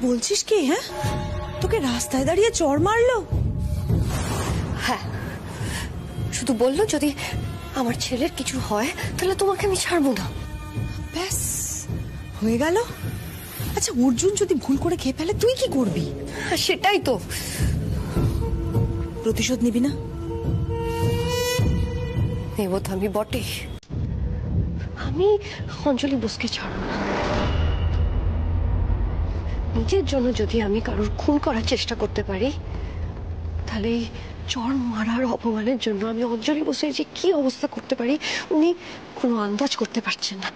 বলছিস কি? হ্যাঁ, তোকে রাস্তায় দাঁড়িয়ে চড় মারলো? হ্যাঁ, শুধু বললো যদি আমার ছেলের কিছু হয় তাহলে তোমাকে আমি ছাড়বো না। ব্যাস হয়ে গেল। আচ্ছা, অর্জুন যদি ভুল করে খেয়ে ফেলে তুই কি করবি? সেটাই তো। প্রতিশোধ নিবি না? নেব তো আমি বটে। আমি অঞ্জলি বোসকে ছাড়ব না। নিজের জন্য যদি আমি কারোর খুন করার চেষ্টা করতে পারি তাহলে চড় মারার অপমানের জন্য আমি অঞ্জলি বোসের যে কি অবস্থা করতে পারি উনি কোনো আন্দাজ করতে পারছেন না।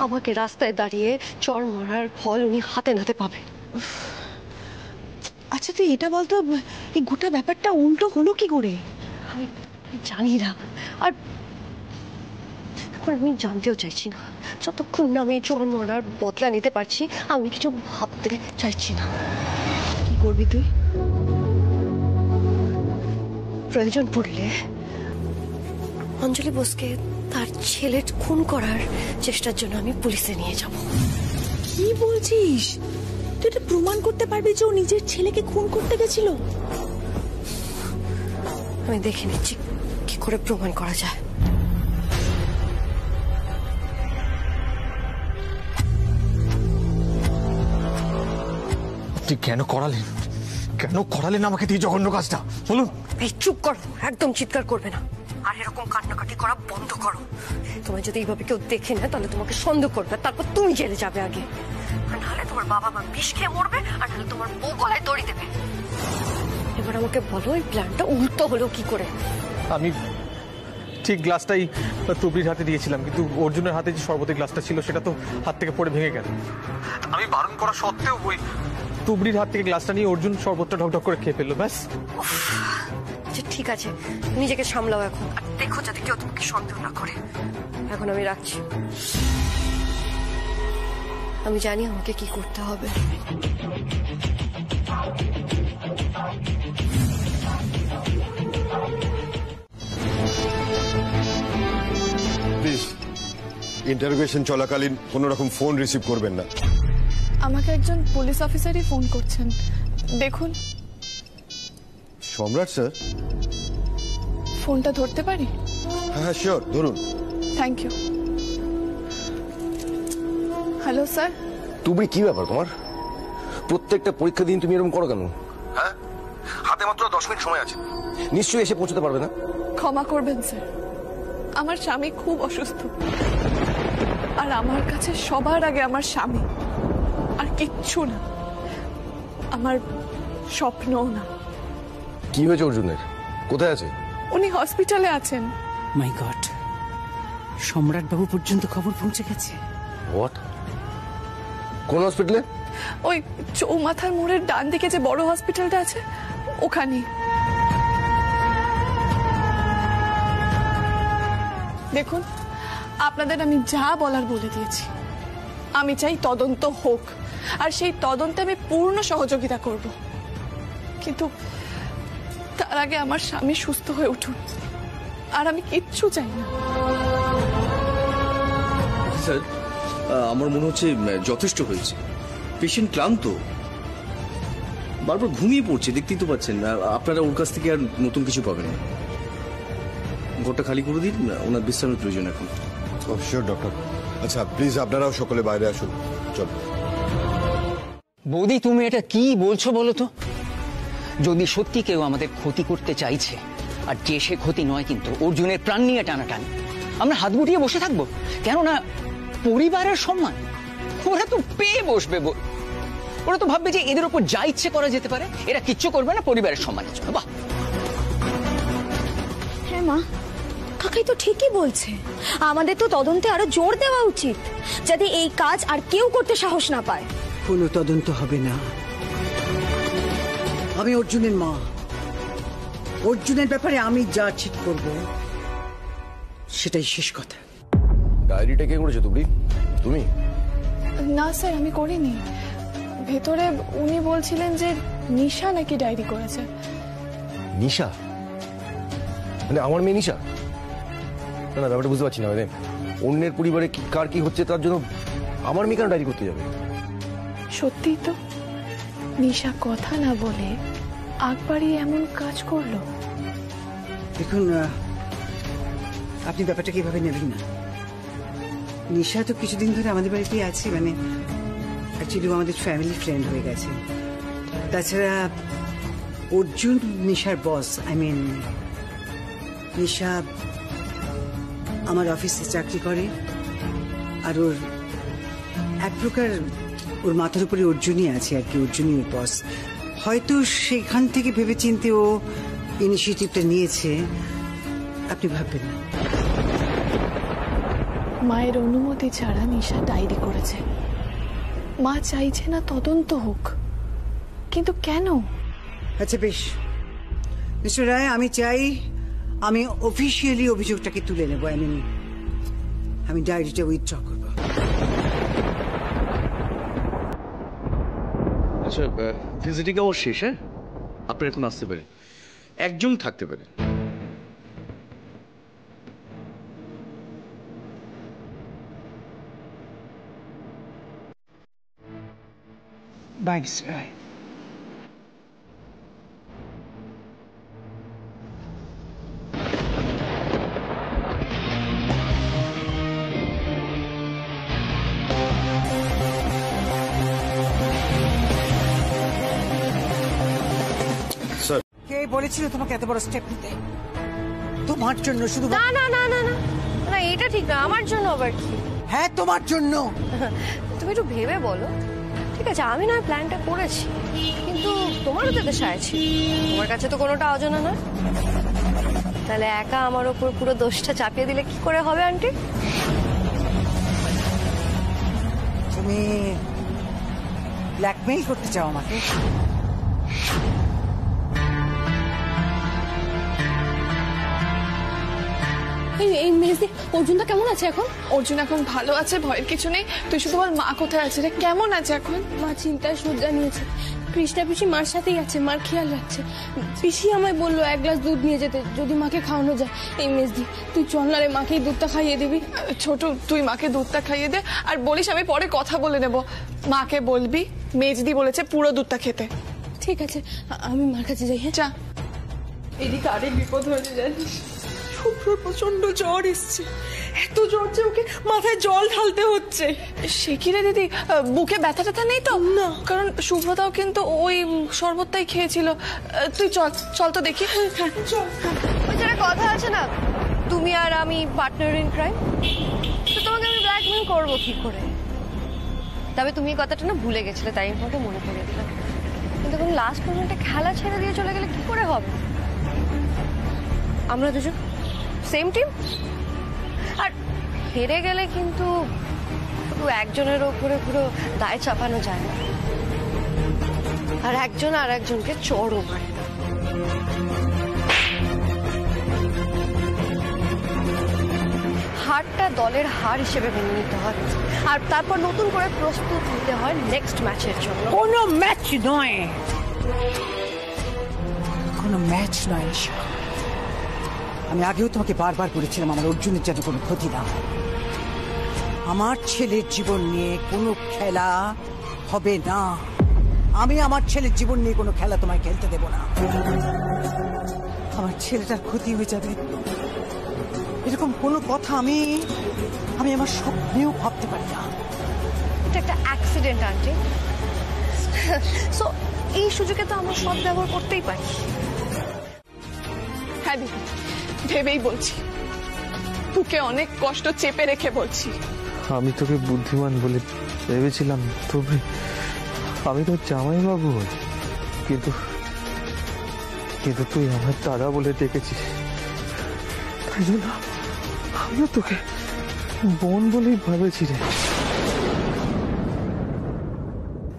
আমাকে রাস্তায় দাঁড়িয়ে চড় মারার ফল উনি হাতে নাতে পাবে। আচ্ছা তুই এটা বলতো, এই গোটা ব্যাপারটা উল্টো হলো কি করে? আমি জানি না, আর এখন আমি জানতেও চাইছি না। যতক্ষণ না আমি চড় মারার বদলা নিতে পারছি আমি কিছু ভাবতে চাইছি না। কি করবি তুই? প্রয়োজন পড়লে অঞ্জলি বোসকে তার ছেলের খুন করার চেষ্টার জন্য আমি পুলিশে নিয়ে যাব। কি বলছিস? তুই এটা প্রমাণ করতে পারবি যে ও নিজের ছেলেকে খুন করতে গেছিল? আমি দেখে নিচ্ছি কি করে প্রমাণ করা যায়। আপনি কেন করালেন আমাকে দিয়ে জঘন্য কাজটা বলুন? এই চুপ করো, একদম চিৎকার করবে না, আর এরকম কান্নাকাটি করা বন্ধ করো। তোমার যদি এইভাবে কেউ দেখে নেয় তাহলে তোমাকে সন্দেহ করবে, তারপর তুমি জেলে যাবে আগে। আর নাহলে তোমার বাবা মা বিষ খেয়ে মরবে, আর নাহলে তোমার বউ গলায় দড়ি দেবে। এবার আমাকে বলো এই প্ল্যানটা উল্টো হলো কি করে? আমি ঠিক গ্লাসটাই তুবড়ির হাতে দিয়েছিলাম, কিন্তু অর্জুনের হাতে যে শরবতের গ্লাসটা ছিল সেটা তো হাত থেকে পড়ে ভেঙে গেল। আমি বারণ করা সত্ত্বেও ওই তুবড়ির হাত থেকে গ্লাসটা নিয়ে অর্জুন শরবতটা ঢকঢক করে খেয়ে ফেললো। ব্যাস। আচ্ছা ঠিক আছে, নিজেকে সামলাও এখন, আর দেখো যাতে কেউ তোমাকে সন্দেহ না করে। এখন আমি রাখছি। আমি জানি আমাকে কি করতে হবে। প্লিজ ইন্টারোগেশন চলাকালীন কোনো রকম ফোন রিসিভ করবেন না। আমাকে একজন পুলিশ অফিসারই ফোন করছেন, দেখুন। সম্রাট স্যার? ফোনটা ধরতে পারি? হ্যাঁ শিওর, ধরুন। Thank you. Hello sir. তুমি কি ব্যাপার তোমার? প্রত্যেকটা পরীক্ষা দিন তুমি এরকম করো কেন? হ্যাঁ, হাতে মাত্র 10 মিনিট সময় আছে, নিশ্চয়ই এসে পৌঁছতে পারবে না। ক্ষমা করবেন স্যার, আমার স্বামী খুব অসুস্থ, আর আমার কাছে সবার আগে আমার স্বামী, আর কিচ্ছু না, আমার স্বপ্নও না। কি হয়েছে অর্জুনের? কোথায় আছে? উনি হসপিটালে আছেন। মাই গড, সম্রাট বাবু পর্যন্ত খবর পৌঁছে গেছে। হোয়াট? কোন হসপিটালে? ওই চৌমাথার মোড়ের ডান দিকে যে বড় হসপিটালটা আছে ওখানে। দেখুন, আপনাদের আমি যা বলার বলে দিয়েছি। আমি চাই তদন্ত হোক, আর সেই তদন্তে আমি পূর্ণ সহযোগিতা করব, কিন্তু তার আগে আমার স্বামী সুস্থ হয়ে উঠুন, আর আমি কিচ্ছু চাই না। স্যার, আমার মনে হচ্ছে যথেষ্ট হয়েছে। পেশেন্ট ক্লান্ত, বারবার ঘুমিয়ে পড়ছে, দেখতেই তো পাচ্ছেন। আপনারা ওর কাছ থেকে আর নতুন কিছু পাবেন না। ঘরটা খালি করে দিন, ওনার বিশ্রামের প্রয়োজন এখন। Sure doctor. আচ্ছা প্লিজ আপনারাও সকলে বাইরে আসুন। চলো। বৌদি, তুমি এটা কি বলছো বলো তো? যদি সত্যি কেউ আমাদের ক্ষতি করতে চাইছে, আর যে সে ক্ষতি নয় কিন্তু অর্জুনের প্রাণ নিয়ে টানাটানি, আমরা হাত গুটিয়ে বসে থাকবো? কেননা পরিবারের সম্মান ওরা তো পেয়ে বসবে। ওরা তো ভাববে যে এদের উপর যা ইচ্ছে করা যেতে পারে, এরা কিচ্ছু করবে না পরিবারের সম্মানের জন্য। বাহ। হ্যাঁ মা, কাকাই তো ঠিকই বলছে। আমাদের তো তদন্তে আরো জোর দেওয়া উচিত, যাতে এই কাজ আর কেউ করতে সাহস না পায়। কোনো তদন্ত হবে না। আমি অর্জুনের মা, অর্জুনের ব্যাপারে আমি যা ঠিক করব সেটাই শেষ কথা। ডায়েরিটা কে করেছো তুমি? তুমি? না স্যার, আমি করিনি। ভেতরে উনি বলছিলেন যে নিশা নাকি ডায়েরি করেছে। নিশা? মানে আমার মেয়ে নিশা? না না, ব্যাপারটা বুঝতে পারছি না। মানে অন্যের পরিবারে কার কি হচ্ছে তার জন্য আমার মেয়ে কেন ডায়েরি করতে যাবে? সত্যি তো নিশা কথা না বলে আগ বাড়িয়ে এমন কাজ করলো। দেখুন, আপনি ব্যাপারটা কিভাবে নেবেন না। নিশা তো কিছুদিন ধরে আমাদের বাড়িতেই আছে, মানে অ্যাকচুয়ালি আমাদের ফ্যামিলি ফ্রেন্ড হয়ে গেছে। তাছাড়া অর্জুন নিশার বস, নিশা আমার অফিসে চাকরি করে, আর ওর এক প্রকার ওর মাথার উপরে অর্জুনই আছে আর কি, অর্জুনই ওর বস। হয়তো সেখান থেকে ভেবেচিন্তে ও ইনিশিয়েটিভটা নিয়েছে, আপনি ভাববেন না। মায়ের অনুমতি ছাড়া নিশা ডায়েরি করেছে। মা চাইছে না তদন্ত হোক, কিন্তু কেন? আচ্ছা বেশ মিস্টার রায়, আমি চাই আমি অফিসিয়ালি অভিযোগটাকে তুলে নেব। আমি ডায়েরিটা উইথড্র করব। আচ্ছা, ভিজিটিং আওয়ার শেষ, হ্যাঁ? আপনি এখন আসতে পারেন, একজন থাকতে পারে। Bye mister Roy. স্যার, কে বলেছিল তোমাকে এত বড় স্টেপ নিতে? তোমার জন্য শুধু? না না না না না না, এটা ঠিক না। আমার জন্য আবার কি? হ্যাঁ তোমার জন্য। তুমি একটু ভেবে বলো। ঠিক আছে, আমি না প্ল্যানটা করেছি, কিন্তু তোমারও তো দেশে আছে, তোমার কাছে তো কোনোটা অজানা না। তাহলে একা আমার ওপর পুরো দোষটা চাপিয়ে দিলে কি করে হবে আন্টি? তুমি ব্ল্যাকমেইল করতে চাও আমাকে? এই মেজদি, অর্জুনটা কেমন আছে এখন? অর্জুন এখন ভালো আছে, ভয়ের কিছু নেই। তুই শুধু বল মা কোথায় আছে রে, কেমন আছে এখন? মা চিন্তায় শয্যা নিয়েছে। কৃষ্ণা পিসি মার সাথেই আছে, মার খেয়াল রাখছে। পিসি আমায় বললো 1 গ্লাস দুধ নিয়ে যেতে, যদি মাকে খাওয়ানো যায়। এই মেজদি, তুই চল না রে, মাকে দুধটা খাইয়ে দিবি। ছোট, তুই মাকে দুধটা খাইয়ে দে, আর বলিস আমি পরে কথা বলে নেব। মাকে বলবি মেজদি বলেছে পুরো দুধটা খেতে। ঠিক আছে, আমি মার কাছে যাই। হ্যাঁ, যা। এদিকে আরেক বিপদ হয়েছে জানিস, শুভ্রর প্রচন্ড জ্বর এসছে। এত জ্বর যে ওকে মাথায় জল ঢালতে হচ্ছে। সে কি রে দিদি, বুকে ব্যথা ট্যাথা নেই তো? না। কারণ শুভ্রতাও কিন্তু ওই শরবতটাই খেয়েছিল। তুই চল চল তো দেখি। চল। ওই যারা কথা আছে না, তুমি আর আমি পার্টনার ইন ক্রাইম, তো তোমাকে আমি ব্ল্যাকমেল করবো কি করে? তবে তুমি এই কথাটা না ভুলে গেছিলে, তাই আমি মনে করে দিলাম। কিন্তু তুমি লাস্ট মোমেন্টে খেলা ছেড়ে দিয়ে চলে গেলে কি করে হবে? আমরা দুজন সেম টিম, আর হেরে গেলে কিন্তু শুধু একজনের ওপরে পুরো দায় চাপানো যায় না, আর একজন আর একজনকে চড়ও মারে না। হারটা দলের হার হিসেবে মেনে নিতে হয়, আর তারপর নতুন করে প্রস্তুত নিতে হয় নেক্সট ম্যাচের জন্য। কোনো ম্যাচ নয়, কোনো ম্যাচ নয় নিশা। আমি আগেও তোমাকে বারবার বলেছিলাম আমার অর্জুনের যেন কোনো ক্ষতি না হয়। আমার ছেলের জীবন নিয়ে কোনো খেলা হবে না। আমি আমার ছেলের জীবন নিয়ে কোনো খেলা তোমায় খেলতে দেব না। আমার ছেলেটার ক্ষতি হয়ে যাবে এরকম কোনো কথা আমি আমার স্বপ্নেও ভাবতে পারি না। এটা একটা অ্যাক্সিডেন্ট আন্টি, সো এই সুযোগে তো আমরা সব ব্যবহার করতেই পারি। হ্যাঁ দিদি, ভেবেই বলছি, তোকে অনেক কষ্ট চেপে রেখে বলছি। আমি তোকে বুদ্ধিমান বলে ভেবেছিলাম, তবে আমি তো জামাইবাবু হই, কিন্তু তুই আমার দাদা বলে ডেকেছিস, তাই জন্য আমিও তোকে বোন বলেই ভাবেছি রে।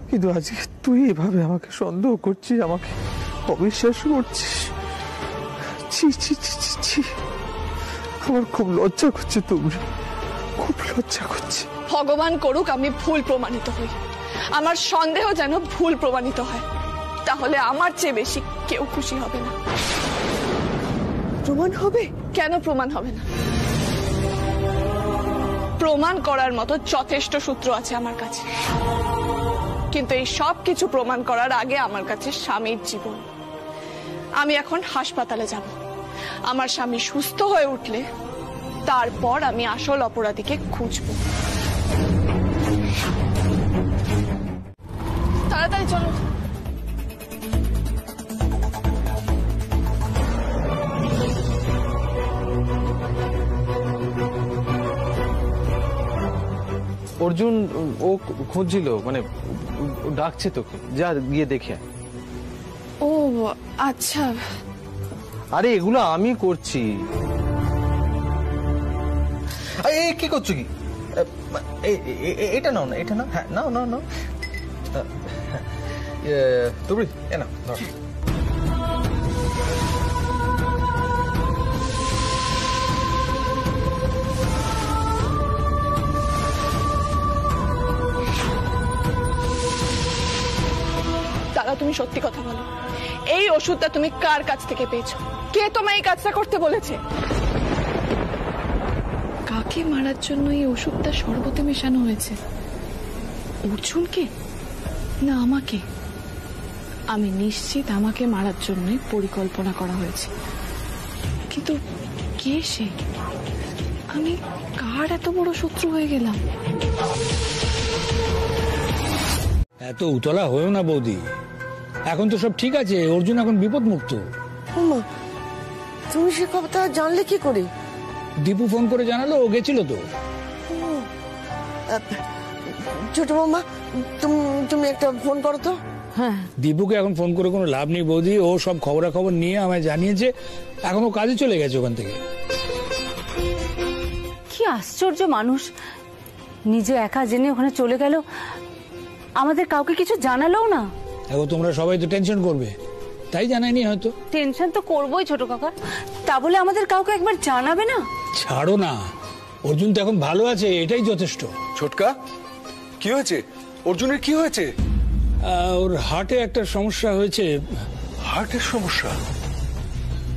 কিন্তু আজকে তুই এভাবে আমাকে সন্দেহ করছিস, আমাকে অবিশ্বাস করছিস। ছি ছি ছি ছি ছি, আমার খুব লজ্জা করছে, তোমরা খুব লজ্জা করছে। ভগবান করুক আমি ভুল প্রমাণিত হই, আমার সন্দেহ যেন ভুল প্রমাণিত হয়, তাহলে আমার চেয়ে বেশি কেউ খুশি হবে না। প্রমাণ হবে? কেন প্রমাণ হবে না? প্রমাণ করার মতো যথেষ্ট সূত্র আছে আমার কাছে। কিন্তু এই সব কিছু প্রমাণ করার আগে আমার কাছে স্বামীর জীবন। আমি এখন হাসপাতালে যাব। আমার স্বামী সুস্থ হয়ে উঠলে তারপর আমি আসল অপরাধীকে খুঁজব। তাড়াতাড়ি চলো। অর্জুন ও খুঁজছিল, মানে ডাকছে তোকে, যা গিয়ে দেখে। ও আচ্ছা। আরে এগুলো আমি করছি। কি করছো কি? এটা নাও না, এটা নাও। হ্যাঁ নাও নাও নাও। তুমি এ নাও, ধর। দাদা তুমি সত্যি কথা বলো, এই ওষুধটা তুমি কার কাছ থেকে পেয়েছো? কে তোমায় এই কাজটা করতে বলেছে? কাকে মারার জন্য এই ওষুধটা শরবতে মেশানো হয়েছে? অর্জুনকে না আমাকে? আমি নিশ্চিত আমাকে মারার জন্যই পরিকল্পনা করা হয়েছে, কিন্তু কে সে? আমি কার এত বড় শত্রু হয়ে গেলাম? এত উতলা হয়েও না বৌদি, এখন তো সব ঠিক আছে। অর্জুন এখন বিপদ মুক্ত। তুমি সে কথা জানলে কি করে? দীপু ফোন করে জানালো, ও গেছিল তো। ছোট বৌমা তুমি একটা ফোন করো তো। হ্যাঁ, দীপুকে এখন ফোন করে কোনো লাভ নেই বৌদি। ও সব খবরাখবর নিয়ে আমায় জানিয়েছে, এখন ও কাজে চলে গেছে ওখান থেকে। কি আশ্চর্য মানুষ, নিজে একা জেনে ওখানে চলে গেল, আমাদের কাউকে কিছু জানালোও না। এখন তোমরা সবাই তো টেনশন করবে, তাই জানায়নি হয়তো। টেনশন তো করবোই ছোট কাকা, তা বলে আমাদের কাউকে একবার জানাবে না? ছাড়ো না, অর্জুন তো এখন ভালো আছে, এটাই যথেষ্ট। ছোটকা, কি হয়েছে? অর্জুনের কি হয়েছে? ওর হার্টে একটা সমস্যা হয়েছে। হার্টের সমস্যা?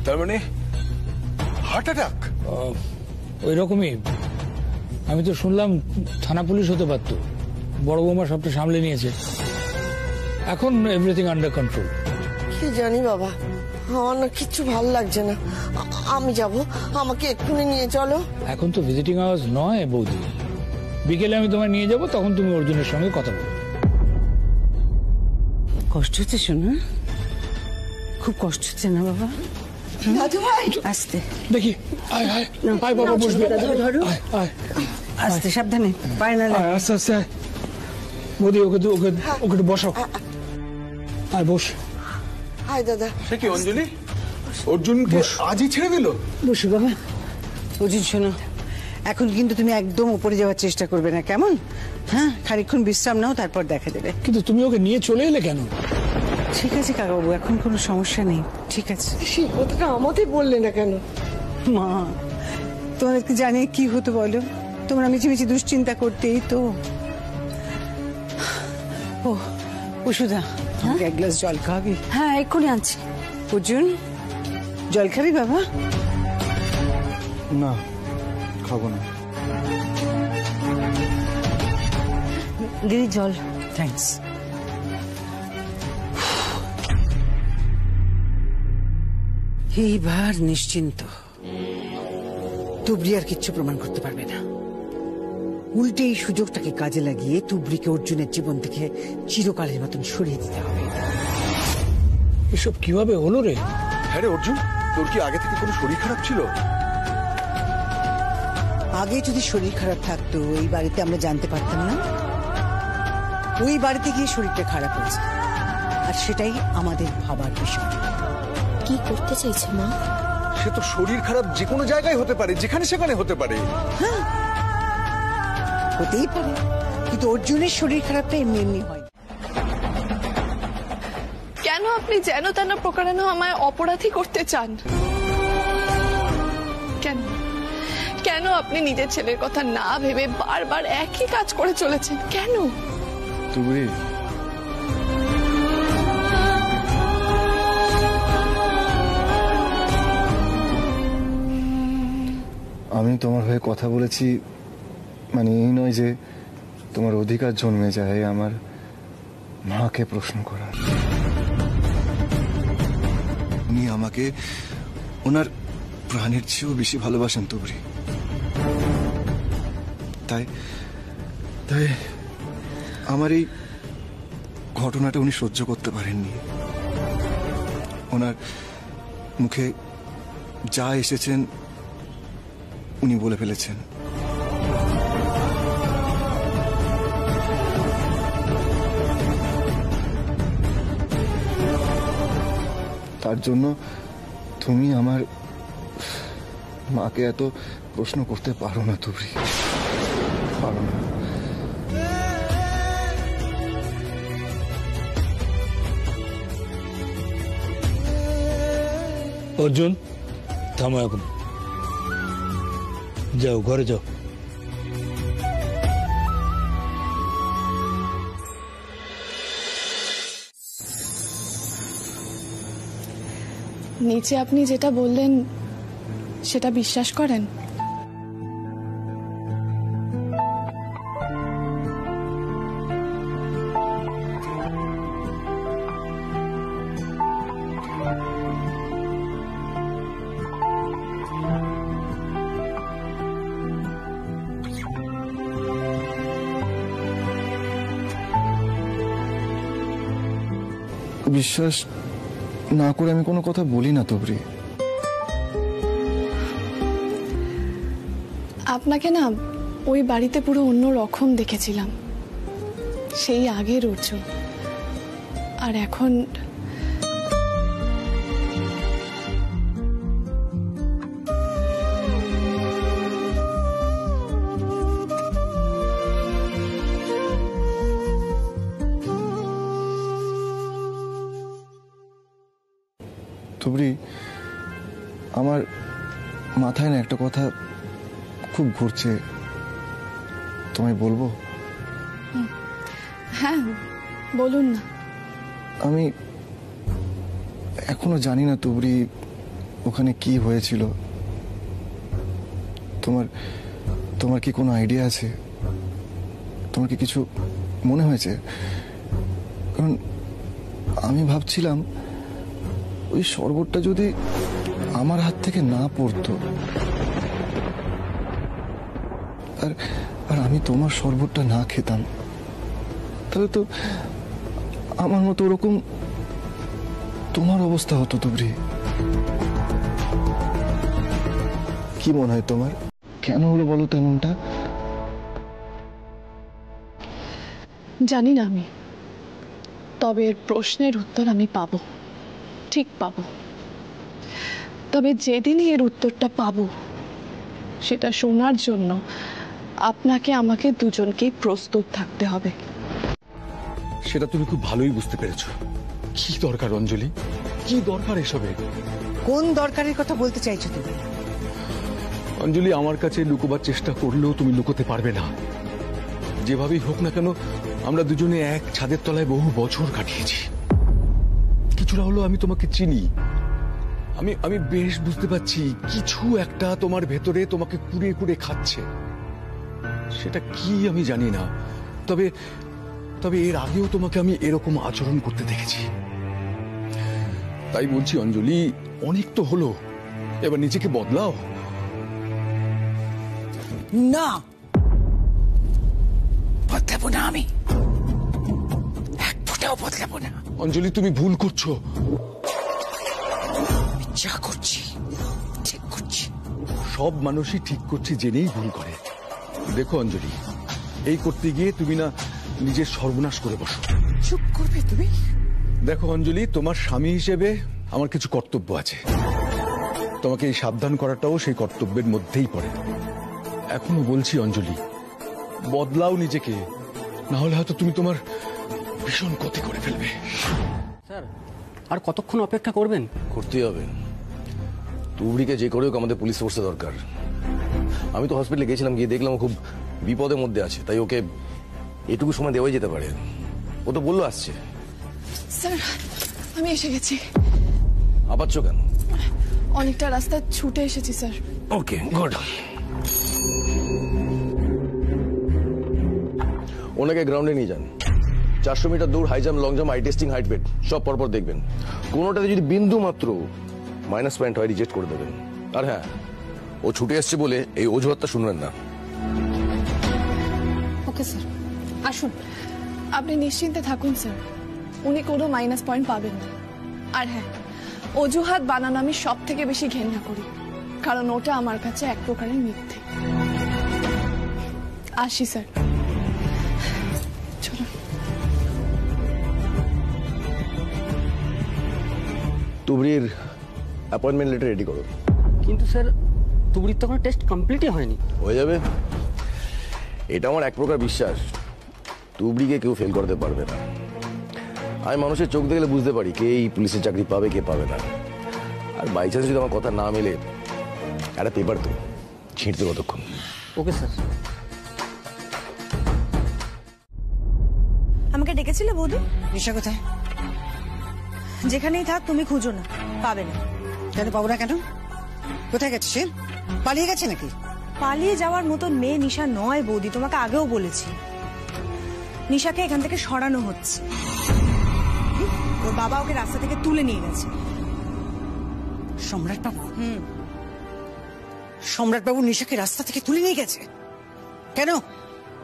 তার মানে হার্ট অ্যাটাক? ওই রকমই। আমি তো শুনলাম থানা পুলিশ হতে পারত, বড় বৌমা সবটা সামলে নিয়েছে। এখন এভরিথিং আন্ডার কন্ট্রোল। কি জানি বাবা, আমার না কিচ্ছু ভালো লাগছে না। আমি যাব, আমাকে এক্ষুনি নিয়ে চলো। এখন তো ভিজিটিং আওয়ার্স নয় বৌদি, বিকেলে আমি তোমায় নিয়ে যাব, তখন তুমি অর্জুনের সঙ্গে কথা বলো। কষ্ট হচ্ছে শোনা, খুব কষ্ট হচ্ছে না বাবা? আস্তে দেখি, আয় আয় আয় বাবা, বসবে। ধরো, আস্তে সাবধানে, পায় না। আস্তে আস্তে আয় বৌদি, ওকে ওকে ওকে বসাও। আয় বস। হাই দাদা। সে কি অঞ্জলি, অর্জুনকে আজই ছেড়ে দিল? বসো বাবা। অর্জুন শোনো, এখন কিন্তু তুমি একদম উপরে যাওয়ার চেষ্টা করবে না, কেমন? হ্যাঁ, খানিকক্ষণ বিশ্রাম নাও, তারপর দেখা দেবে। কিন্তু তুমি ওকে নিয়ে চলে এলে কেন? ঠিক আছে কাকাবাবু, এখন কোনো সমস্যা নেই, ঠিক আছে। সেই কথাটা আমাদের বললে না কেন? মা, তোমাদেরকে জানিয়ে কি হতো বলো? তোমরা মিছিমিছি দুশ্চিন্তা করতেই তো। ও সুধা, আমাকে এক গ্লাস জল খাওয়াবি? হ্যাঁ, এক্ষুনি আনছি। অর্জুন, জল খাবি বাবা? না, খাবো না। দিদি জল। থ্যাঙ্কস। এইবার নিশ্চিন্ত, তুবড়ি আর কিচ্ছু প্রমাণ করতে পারবে না। উল্টে এই সুযোগটাকে কাজে লাগিয়ে তুবড়িকে অর্জুনের জীবন থেকে চিরকালের মতন সরিয়ে দিতে হবে। এসব কিভাবে হলো রে? হ্যাঁ রে অর্জুন, তোর কি আগে থেকে কোনো শরীর খারাপ ছিল? আগে যদি শরীর খারাপ থাকতো এই বাড়িতে আমরা জানতে পারতাম না। ওই বাড়িতে গিয়ে শরীরটা খারাপ হয়েছে, আর সেটাই আমাদের ভাবার বিষয়। কি করতে চাইছে মা? সে তো শরীর খারাপ যে কোনো জায়গায় হতে পারে, যেখানে সেখানে হতে পারে। হ্যাঁ, হতেই পারে, কিন্তু অর্জুনের শরীর খারাপটা এমনি এমনি হয়। কেন আপনি যেন তেন প্রকারে আমায় অপরাধী করতে চান? কেন কেন আপনি নিজের ছেলের কথা না ভেবে বারবার একই কাজ করে চলেছেন? কেন? তুবড়ি, আমি তোমার হয়ে কথা বলেছি, মানে এই নয় যে তোমার অধিকার জন্মে যায়। মাকে প্রশ্ন করার। উনি আমাকে ওনার প্রাণের চেয়েও বেশি ভালোবাসেন তুবড়ি। তাই তাই আমার এই ঘটনাটা উনি সহ্য করতে পারেননি। ওনার মুখে যা এসেছেন উনি বলে ফেলেছেন। তার জন্য তুমি আমার মাকে এত প্রশ্ন করতে পারো না তুবড়ি, পারো না। অর্জুন, থামো এখন, যাও ঘরে যাও। নিচে আপনি যেটা বললেন সেটা বিশ্বাস করেন? বিশ্বাস না করে আমি কোনো কথা বলি না তুবড়ি। আপনাকে না ওই বাড়িতে পুরো অন্য রকম দেখেছিলাম, সেই আগের অর্জুন। আর এখন তুবড়ি, আমার মাথায় না একটা কথা খুব ঘুরছে, তোমায় বলবো? হ্যাঁ বলুন না। আমি এখনো জানি না তুবড়ি ওখানে কি হয়েছিল। তোমার তোমার কি কোনো আইডিয়া আছে? তোমার কি কিছু মনে হয়েছে? কারণ আমি ভাবছিলাম ওই শরবতটা যদি আমার হাত থেকে না পড়তো, আর আমি তোমার শরবতটা না খেতাম, তাহলে তো আমার মতো ওরকম তোমার অবস্থা হতো তুবড়ি। কি মনে হয় তোমার? কেন হলো বলো তো এমনটা? জানি না আমি, তবে এর প্রশ্নের উত্তর আমি পাবো, ঠিক পাবো। তবে যেদিনই এর উত্তরটা পাবো সেটা শোনার জন্য আপনাকে আমাকে দুজনকেই প্রস্তুত থাকতে হবে। সেটা তুমি খুব ভালোই বুঝতে পেরেছো। কি দরকার অঞ্জলি, কি দরকার এসবের? কোন দরকারের কথা বলতে চাইছো তুমি? অঞ্জলি, আমার কাছে লুকোবার চেষ্টা করলেও তুমি লুকোতে পারবে না। যেভাবেই হোক না কেন, আমরা দুজনে এক ছাদের তলায় বহু বছর কাটিয়েছি। কিছুটা হলো আমি তোমাকে চিনি। আমি বেশ বুঝতে পারছি কিছু একটা তোমার ভেতরে তোমাকে কুড়িয়ে কুড়িয়ে খাচ্ছে। সেটা কি আমি জানি না, তবে তবে এর আগেও তোমাকে আমি এরকম আচরণ করতে দেখেছি। তাই বলছি অঞ্জলি, অনেক তো হলো, এবার নিজেকে বদলাও। না, বদলাবো না, আমি এক ফোঁটাও বদলাবো না। অঞ্জলি, তুমি ভুল করছো। যা করছি ঠিক করছি। সব মানুষই ঠিক করছে জেনেই ভুল করে। দেখো অঞ্জলি, এই করতে গিয়ে তুমি না নিজের সর্বনাশ করে বসো। চুপ করবে তুমি? দেখো অঞ্জলি, তোমার স্বামী হিসেবে আমার কিছু কর্তব্য আছে। তোমাকে এই সাবধান করাটাও সেই কর্তব্যের মধ্যেই পড়ে। এখনো বলছি অঞ্জলি, বদলাও নিজেকে, না হলে হয়তো তুমি তোমার ভীষণ ক্ষতি করে ফেলবে। স্যার, আর কতক্ষণ অপেক্ষা করবেন? করতেই হবে। তুবড়িকে যে করে হোক আমাদের পুলিশ ফোর্সে দরকার। আমি তো হসপিটালে গেছিলাম, গিয়ে দেখলাম খুব বিপদের মধ্যে আছে, তাই ওকে এটুকু সময় দেওয়াই যেতে পারে। ও তো বললো আসছে। স্যার, আমি এসে গেছি। আপাচ্ছ কেন? অনেকটা রাস্তা ছুটে এসেছি স্যার। ওকে, গুড। ওনাকে গ্রাউন্ডে নিয়ে যান। 400 মিটার দৌড়, high jump, long jump, eye testing, height weight সব পরপর দেখবেন। কোনোটাতে যদি বিন্দু মাত্র মাইনাস পয়েন্ট হয় রিজেক্ট করে দেবেন। আর হ্যাঁ, ও ছুটে আসছে বলে এই অজুহাতটা শুনবেন না। ওকে স্যার, আসুন। আপনি নিশ্চিন্তে থাকুন স্যার, উনি কোনো মাইনাস পয়েন্ট পাবেন না। আর হ্যাঁ, অজুহাত বানানো আমি সব থেকে বেশি ঘেন্না করি, কারণ ওটা আমার কাছে এক প্রকারের মিথ্যে। আসি স্যার, চলুন। তুবড়ির অ্যাপয়েন্টমেন্ট লেটার রেডি করো। কিন্তু স্যার, তুবড়ির তো কোনো টেস্ট কমপ্লিটই হয়নি। হয়ে যাবে, এটা আমার এক প্রকার বিশ্বাস। তুবড়িকে কেউ ফেল করতে পারবে না। আমি মানুষের চোখ দেখলে বুঝতে পারি কে এই পুলিশের চাকরি পাবে, কে পাবে না। আর বাই চান্স যদি আমার কথা না মেলে, একটা পেপার তো ছিঁড়তে কতক্ষণ। Okay sir. আমাকে ডেকেছিলে বৌদি? নিশা কোথায়? যেখানেই থাক তুমি খুঁজো না, পাবে না। কেন পাবো না? কেন? কোথায় গেছে সে? পালিয়ে গেছে নাকি? পালিয়ে যাওয়ার মতন মেয়ে নিশা নয় বৌদি, তোমাকে আগেও বলেছি। নিশাকে এখান থেকে সরানো হচ্ছে। ওর বাবা ওকে রাস্তা থেকে তুলে নিয়ে গেছে। সম্রাট বাবু? সম্রাট বাবু নিশাকে রাস্তা থেকে তুলে নিয়ে গেছে কেন?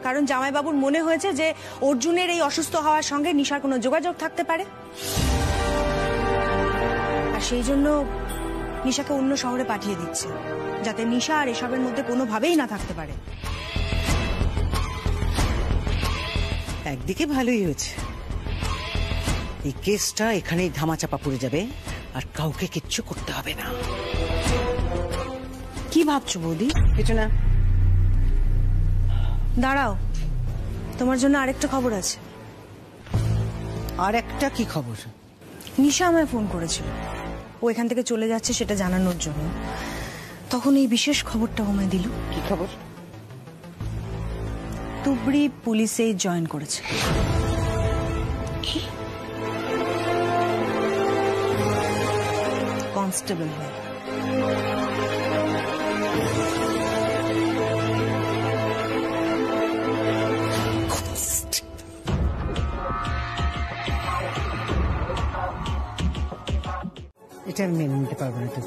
কারণ জামাইবাবুর মনে হয়েছে যে অর্জুনের এই অসুস্থ হওয়ার সঙ্গে নিশার কোনো যোগাযোগ থাকতে পারে, আর সেই জন্য নিশাকে অন্য শহরে পাঠিয়ে দিচ্ছে, যাতে নিশা আর এসবের মধ্যে কোনোভাবেই না থাকতে পারে। একদিকে ভালোই হয়েছে, এই কেসটা এখানেই ধামাচাপা পড়ে যাবে আর কাউকে কিচ্ছু করতে হবে না। কি ভাবছো বৌদি? কিছু না। দাঁড়াও, তোমার জন্য আরেকটা খবর আছে। আর একটা কি খবর? নিশা আমায় ফোন করেছিল, ও এখান থেকে চলে যাচ্ছে সেটা জানানোর জন্য। তখন এই বিশেষ খবরটা আমায় দিল। কি খবর? তুবড়ি পুলিশে জয়েন করেছে। কি? কনস্টেবল হয়ে। এটা আমি মেনে নিতে পারবো না। তুই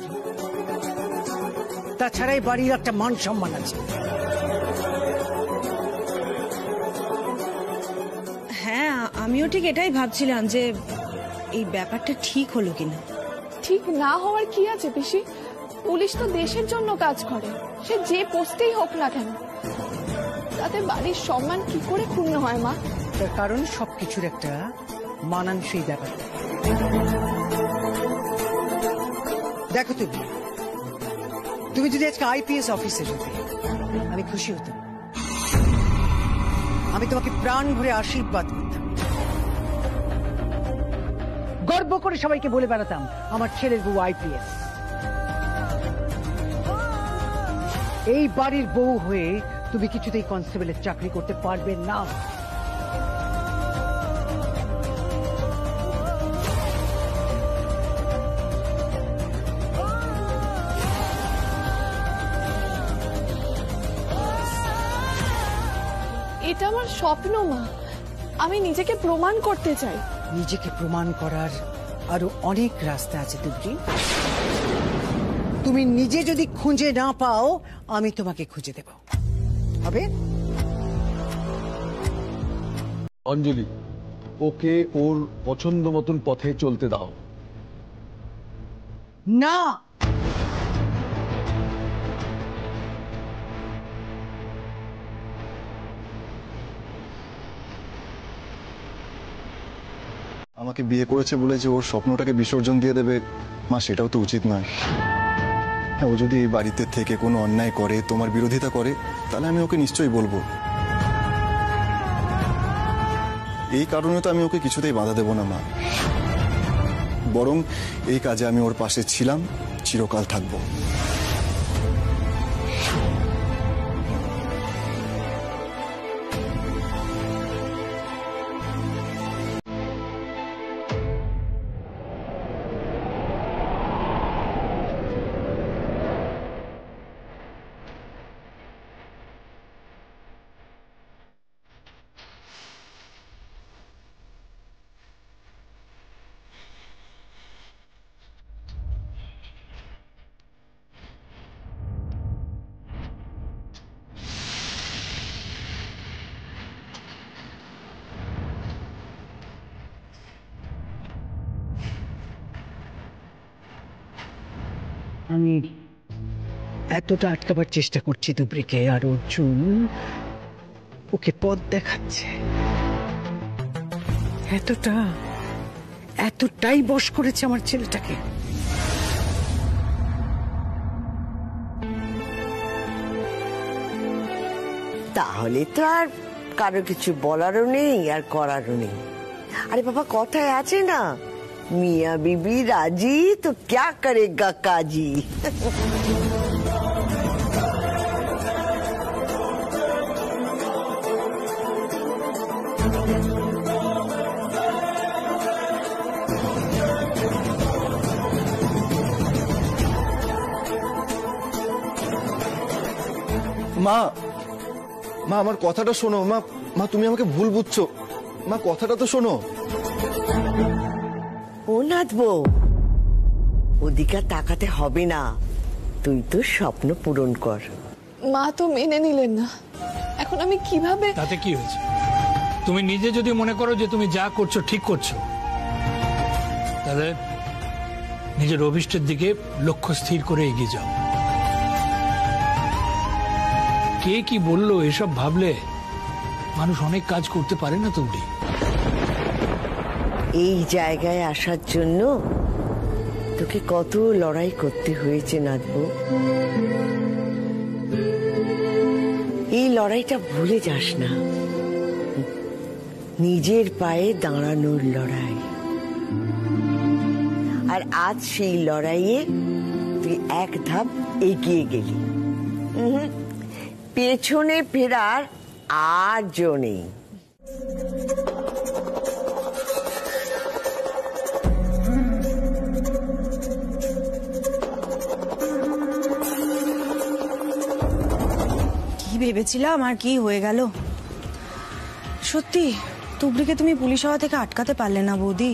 তাছাড়া এই বাড়ির একটা মান সম্মান আছে। হ্যাঁ, আমিও ঠিক এটাই ভাবছিলাম যে এই ব্যাপারটা ঠিক হলো কিনা। ঠিক না হওয়ার কি আছে পিসি? পুলিশ তো দেশের জন্য কাজ করে, সে যে পোস্টেই হোক না কেন। তাতে বাড়ির সম্মান কি করে ক্ষুণ্ণ হয় মা? তার কারণ সবকিছুর একটা মানানসই ব্যাপার। দেখো, তুমি যদি আজকে আইপিএস অফিসার হতে, আমি খুশি হতাম। আমি তোমাকে প্রাণ ভরে আশীর্বাদ করতাম, গর্ব করে সবাইকে বলে বেড়াতাম আমার ছেলের বউ আইপিএস। এই বাড়ির বউ হয়ে তুমি কিছুতেই কনস্টেবলের চাকরি করতে পারবে না। এটা আমার স্বপ্ন মা, আমি নিজেকে প্রমাণ করতে চাই। নিজেকে প্রমাণ করার আরো অনেক রাস্তা আছে তুবড়ি। তুমি নিজে যদি খুঁজে না পাও, আমি তোমাকে খুঁজে দেব। হবে? অঞ্জলি, ওকে ওর পছন্দ মতন পথে চলতে দাও। না, আমাকে বিয়ে করেছে বলে যে ওর স্বপ্নটাকে বিসর্জন দিয়ে দেবে, মা, সেটাও তো উচিত নয়। হ্যাঁ, ও যদি এই বাড়িতে থেকে কোনো অন্যায় করে, তোমার বিরোধিতা করে, তাহলে আমি ওকে নিশ্চয়ই বলবো। এই কারণে তো আমি ওকে কিছুতেই বাধা দেব না মা, বরং এই কাজে আমি ওর পাশে ছিলাম, চিরকাল থাকবো। আমি এতটা আটকাবার চেষ্টা করছি দুবরিকে, আর অর্জুন ওকে পথ দেখাচ্ছে। এতটাই বশ করেছে আমার ছেলেটাকে। তাহলে তো আর কারো কিছু বলারও নেই আর করারও নেই। আরে বাবা, কথায় আছে না, মিয়া বিবি রাজি তো ক্যা করেগা কাজী। মা, মা আমার কথাটা শোনো। মা, মা তুমি আমাকে ভুল বুঝছো। মা কথাটা তো শোনো। ও নাথবো, ওদিকে তাকাতে হবে না, তুই তো স্বপ্ন পূরণ কর। মা তো মেনে নিলেন না, এখন আমি কিভাবে? তাতে কি হয়েছে? তুমি নিজে যদি মনে করো যে তুমি যা করছো ঠিক করছো, তাহলে নিজের অভিষ্টের দিকে লক্ষ্য স্থির করে এগিয়ে যাও। কে কি বললো এসব ভাবলে মানুষ অনেক কাজ করতে পারে না। তুমি এই জায়গায় আসার জন্য তোকে কত লড়াই করতে হয়েছে নাথবো। এই লড়াইটা ভুলে যাস না, নিজের পায়ে দাঁড়ানোর লড়াই। আর আজ সেই লড়াইয়ে তুই এক ধাপ এগিয়ে গেলি, পেছনে ফেরার আর জো নেই। কি ভেবেছিলাম আর কি হয়ে গেল। সত্যি তুবড়িকে তুমি পুলিশ হওয়া থেকে আটকাতে পারলে না বৌদি।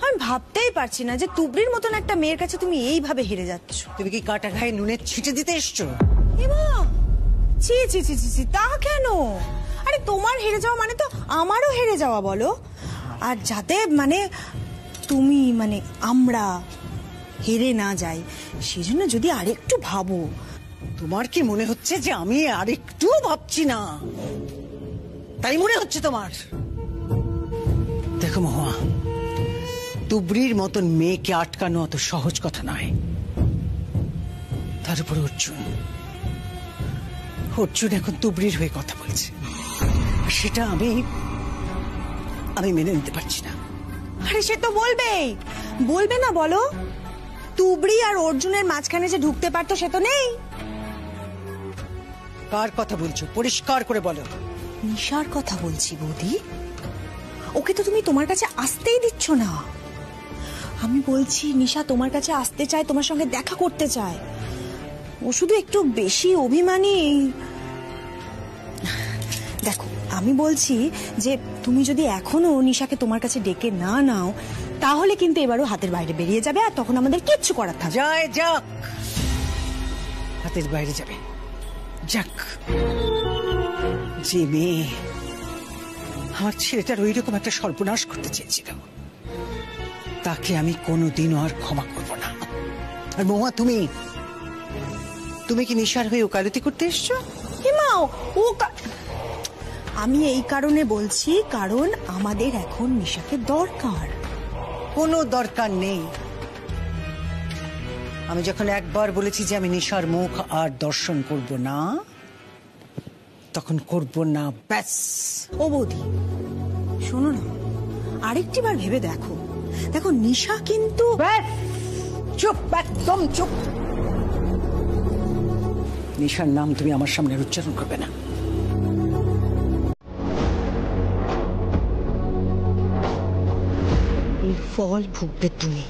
আমি ভাবতেই পারছি না যে তুবড়ির মতন একটা মেয়ের কাছে তুমি এইভাবে হেরে যাচ্ছ। তুমি কি কাটা ঘায়ে নুনের ছিটে দিতে এসছো? ছি ছি ছি ছি, তা কেন? আরে তোমার হেরে যাওয়া মানে তো আমারও হেরে যাওয়া বলো। আর যাতে মানে তুমি মানে আমরা হেরে না যাই সেজন্য যদি আরেকটু ভাবো। তোমার কি মনে হচ্ছে যে আমি আরেকটু ভাবছি না? তাই মনে হচ্ছে তোমার? দেখো মহুয়া, তুবড়ির মতন মেয়েকে আটকানো অত সহজ কথা নয়। তার উপর অর্জুন এখন তুবড়ির হয়ে কথা বলছে, সেটা আমি মেনে নিতে পারছি না। আরে সে তো বলবে না বলো? তুবড়ি আর অর্জুনের মাঝখানে যে ঢুকতে পারতো সে তো নেই। কার কথা বলছো? পরিষ্কার করে বলো। নিশার কথা বলছি বৌদি। ওকে তো তুমি তোমার কাছে আসতেই দিচ্ছ না। আমি বলছি নিশা তোমার কাছে আসতে চায়, তোমার সঙ্গে দেখা করতে চায়। ও শুধু একটু বেশি অভিমানী। দেখো আমি বলছি যে তুমি যদি এখনো নিশাকে তোমার কাছে ডেকে না নাও তাহলে কিন্তু এবারও হাতের বাইরে বেরিয়ে যাবে, আর তখন আমাদের কিচ্ছু করার থাকবে। যাক, হাতের বাইরে যাবে যাক। যে মেয়ে আমার ছেলেটার ওই রকম একটা সর্বনাশ করতে চেয়েছিল তাকে আমি কোনোদিনও আর ক্ষমা করব না। আর মহুয়া, তুমি কি নিশার হয়ে ওকালতি করতে এসছো? আমি এই কারণে বলছি, কারণ আমাদের এখন নিশাকে দরকার। কোনো দরকার নেই। আমি যখন একবার বলেছি যে আমি নিশার মুখ আর দর্শন করব না, তখন করব না, ব্যাস। ও বৌদি শোনো না, আরেকটি বার ভেবে দেখো। দেখো নিশা কিন্তু চুপ, একদম চুপ। নিশার নাম তুমি আমার সামনে উচ্চারণ করবে না। এই ফল ভুগবে তুমি।